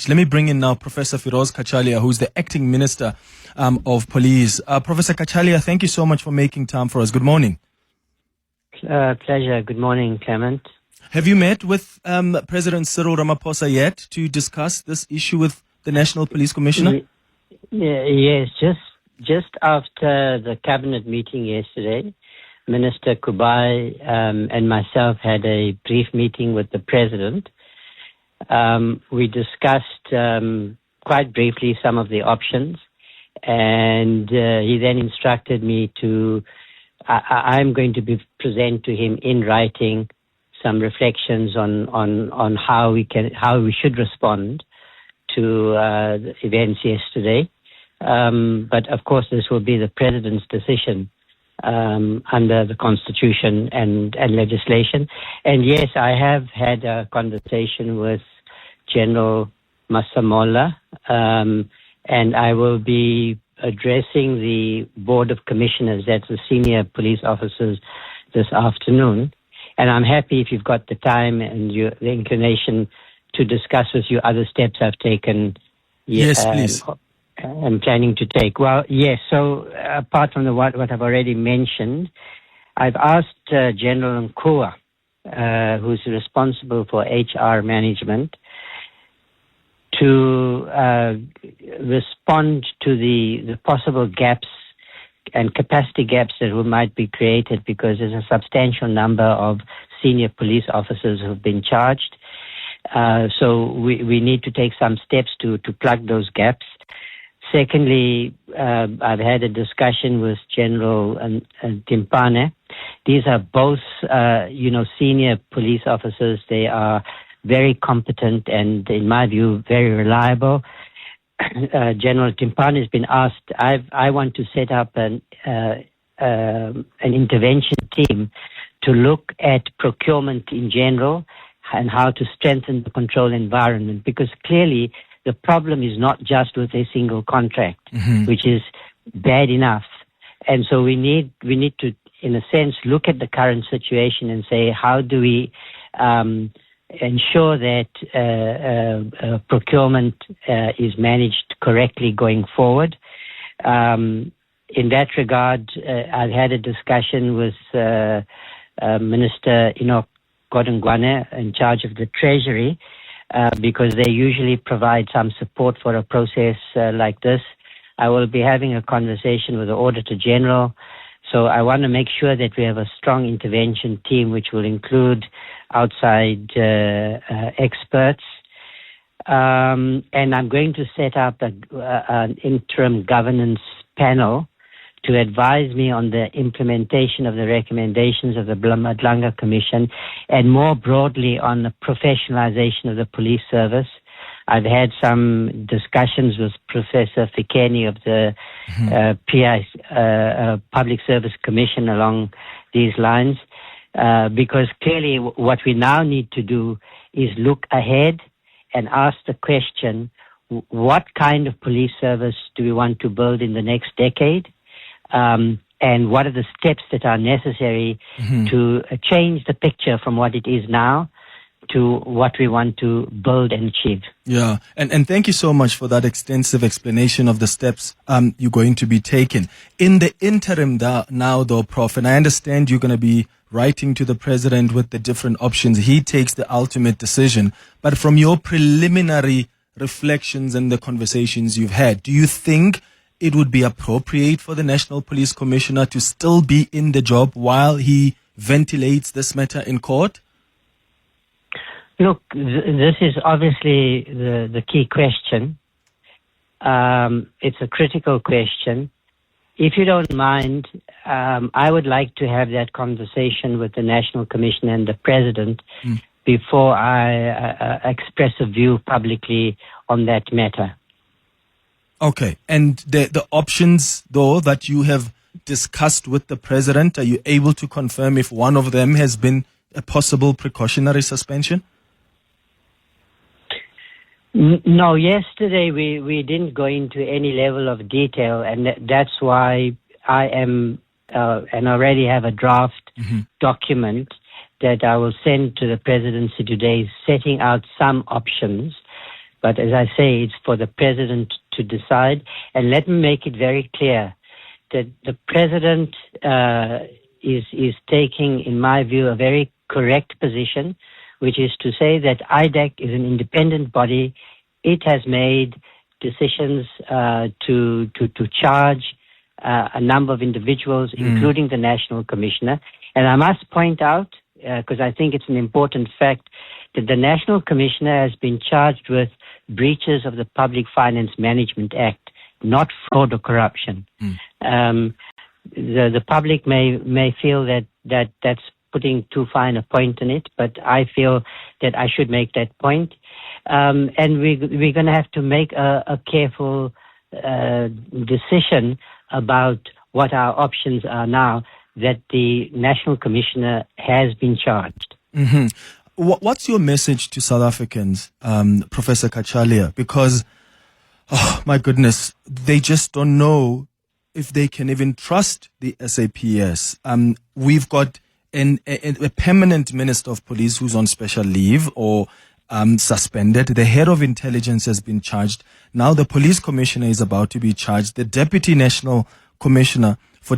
much. Let me bring in now Professor Firoz Cachalia, who's the acting minister of police. Professor Cachalia, thank you so much for making time for us. Good morning. Pleasure. Good morning, Clement. Have you met with President Cyril Ramaphosa yet to discuss this issue with the National Police Commissioner? Yes, just after the cabinet meeting yesterday, Minister Kubai and myself had a brief meeting with the president. We discussed quite briefly some of the options, and he then instructed me to. I'm going to present to him in writing some reflections on how we should respond to the events yesterday. But of course, this will be the president's decision under the constitution and legislation. And yes, I have had a conversation with General Masemola, and I will be addressing the Board of Commissioners, that's the senior police officers, this afternoon. And I'm happy if you've got the time and the inclination to discuss with you other steps I've taken. Yes, please. I'm planning to take. Well, yes, so apart from what I've already mentioned, I've asked General Nkua, who's responsible for HR management, to respond to the possible gaps and capacity gaps that might be created, because there's a substantial number of senior police officers who've been charged. So we need to take some steps to plug those gaps. Secondly, I've had a discussion with General Timpane. These are both, senior police officers. They are very competent and, in my view, very reliable. General Timpane has been asked. I want to set up an intervention team to look at procurement in general and how to strengthen the control environment, because clearly the problem is not just with a single contract, which is bad enough. And so we need to, in a sense, look at the current situation and say, how do we ensure that procurement is managed correctly going forward. In that regard, I've had a discussion with Minister Enoch Godongwana in charge of the Treasury, because they usually provide some support for a process like this. I will be having a conversation with the Auditor General. So I want to make sure that we have a strong intervention team, which will include outside experts. And I'm going to set up an interim governance panel to advise me on the implementation of the recommendations of the Madlanga Commission, and more broadly on the professionalization of the police service. I've had some discussions with Professor Fikeni of the Public Service Commission along these lines, because clearly what we now need to do is look ahead and ask the question, what kind of police service do we want to build in the next decade? And what are the steps that are necessary to change the picture from what it is now to what we want to build and achieve. Yeah, and thank you so much for that extensive explanation of the steps you're going to be taking. In the interim now though, Prof, and I understand you're going to be writing to the President with the different options. He takes the ultimate decision. But from your preliminary reflections and the conversations you've had, do you think it would be appropriate for the National Police Commissioner to still be in the job while he ventilates this matter in court? Look, this is obviously the key question. It's a critical question. If you don't mind, I would like to have that conversation with the National Commission and the President before I express a view publicly on that matter. Okay. And the options, though, that you have discussed with the President, are you able to confirm if one of them has been a possible precautionary suspension? No, yesterday we didn't go into any level of detail, and that's why I am and already have a draft document that I will send to the Presidency today, setting out some options. But as I say, it's for the president to decide. And let me make it very clear that the president is taking, in my view, a very correct position, which is to say that IDAC is an independent body. It has made decisions to charge a number of individuals, including the National Commissioner. And I must point out, because I think it's an important fact, that the National Commissioner has been charged with breaches of the Public Finance Management Act, not fraud or corruption. The public may feel that that's putting too fine a point on it, but I feel that I should make that point. And we're going to have to make a careful decision about what our options are now that the National Commissioner has been charged. Mm-hmm. What's your message to South Africans, Professor Cachalia? Because, oh my goodness, they just don't know if they can even trust the SAPS. We've got a permanent Minister of Police who's on special leave or suspended. The head of intelligence has been charged. Now the police commissioner is about to be charged. The deputy national commissioner for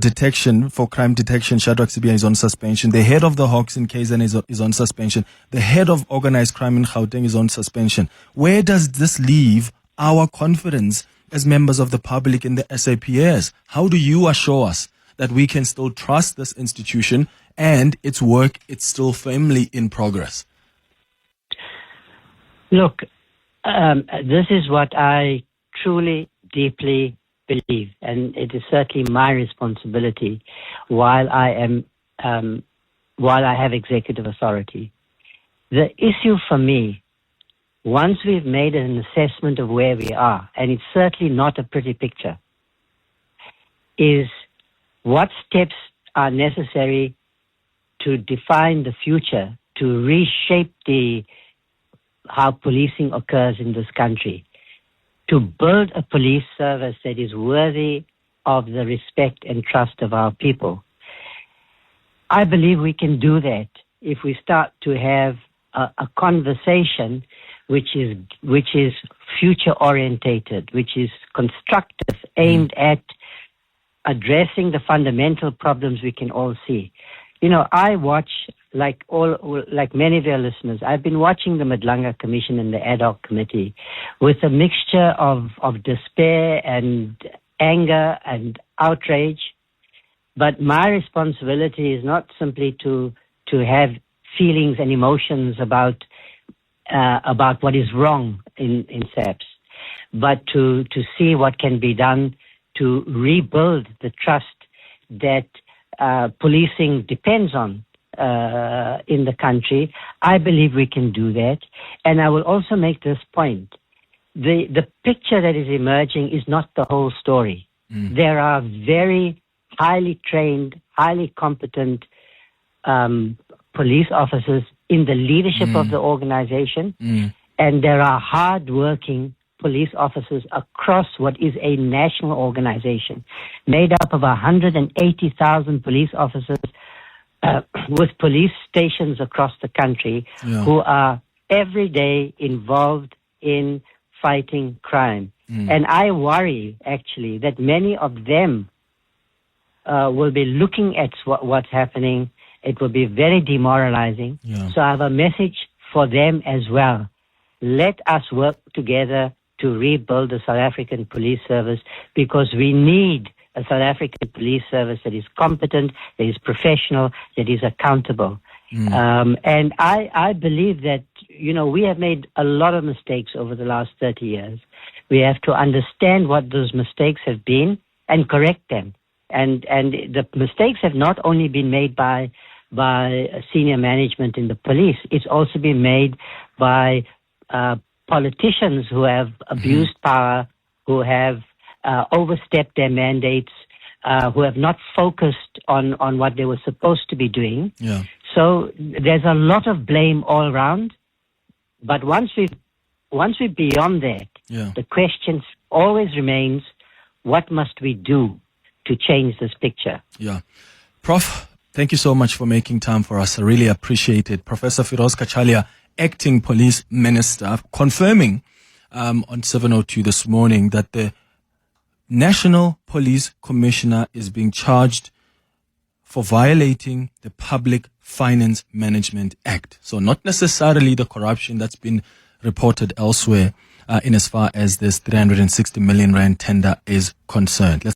crime detection, Shadrach Sibia, is on suspension. The head of the Hawks in KZN is on suspension. The head of organized crime in Gauteng is on suspension. Where does this leave our confidence as members of the public in the SAPS? How do you assure us that we can still trust this institution and its work, it's still firmly in progress? Look, this is what I truly, deeply believe, and it is certainly my responsibility while I have executive authority. The issue for me, once we've made an assessment of where we are, and it's certainly not a pretty picture, is what steps are necessary to define the future, to reshape how policing occurs in this country, to build a police service that is worthy of the respect and trust of our people. I believe we can do that if we start to have a conversation which is future orientated, which is constructive, aimed at addressing the fundamental problems we can all see. You know, I watch, like many of your listeners, I've been watching the Madlanga Commission and the Ad Hoc Committee with a mixture of despair and anger and outrage. But my responsibility is not simply to have feelings and emotions about what is wrong in SAPS, but to see what can be done to rebuild the trust that policing depends on in the country. I believe we can do that. And I will also make this point. The picture that is emerging is not the whole story. There are very highly trained, highly competent police officers in the leadership of the organization, and there are hard-working police officers across what is a national organization made up of 180,000 police officers with police stations across the country who are every day involved in fighting crime. And I worry, actually, that many of them will be looking at what's happening. It will be very demoralizing. So I have a message for them as well. Let us work together to rebuild the South African police service, because we need a South African police service that is competent, that is professional, that is accountable. And I believe that, you know, we have made a lot of mistakes over the last 30 years. We have to understand what those mistakes have been and correct them. And the mistakes have not only been made by senior management in the police, it's also been made by politicians who have abused power, who have overstepped their mandates, who have not focused on what they were supposed to be doing. So there's a lot of blame all around. But once we're beyond that, the question always remains, what must we do to change this picture? Prof, thank you so much for making time for us. I really appreciate it. Professor Firoz Cachalia, Acting Police Minister, confirming on 702 this morning that the National Police Commissioner is being charged for violating the Public Finance Management Act. So not necessarily the corruption that's been reported elsewhere in as far as this 360 million rand tender is concerned.